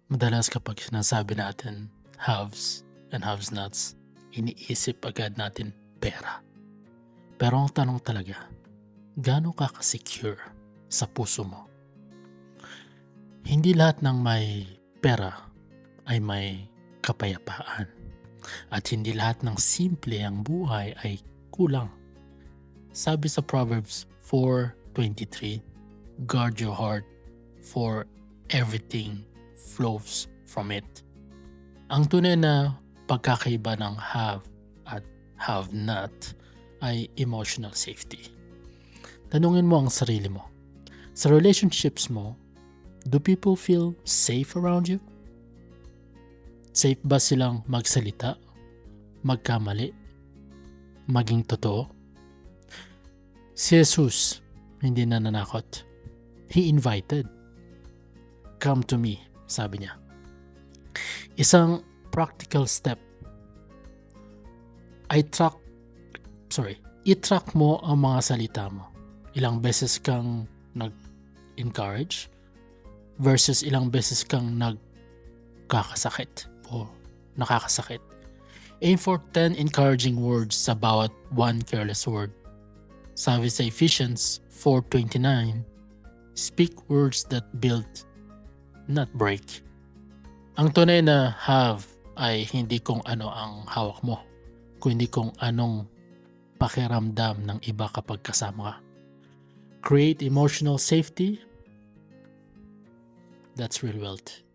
Madalas kapag sinasabi natin haves and have-nots, iniisip agad natin pera. Pero ang tanong talaga, gaano ka ka-secure sa puso mo? Hindi lahat ng may pera ay may kapayapaan. At hindi lahat ng simple ang buhay ay kulang. Sabi sa Proverbs 4:23, guard your heart for everything flows from it. Ang tunay na pagkakaiba ng have at have not ay emotional safety. Tanungin mo ang sarili mo. Sa relationships mo, do people feel safe around you? Safe ba silang magsalita, magkamali, maging totoo? Si Jesus, hindi nananakot. He invited. Come to me, sabi niya. Isang practical step. I-track mo ang mga salita mo. Ilang beses kang nag-encourage versus ilang beses kang nagkakasakit o nakakasakit. Aim for 10 encouraging words sa bawat 1 careless word. Sabi sa Ephesians 4:29, speak words that build, not break. Ang tunay na have ay hindi kung ano ang hawak mo, kundi kung anong pakiramdam ng iba kapag kasama ka. Create emotional safety. That's real wealth.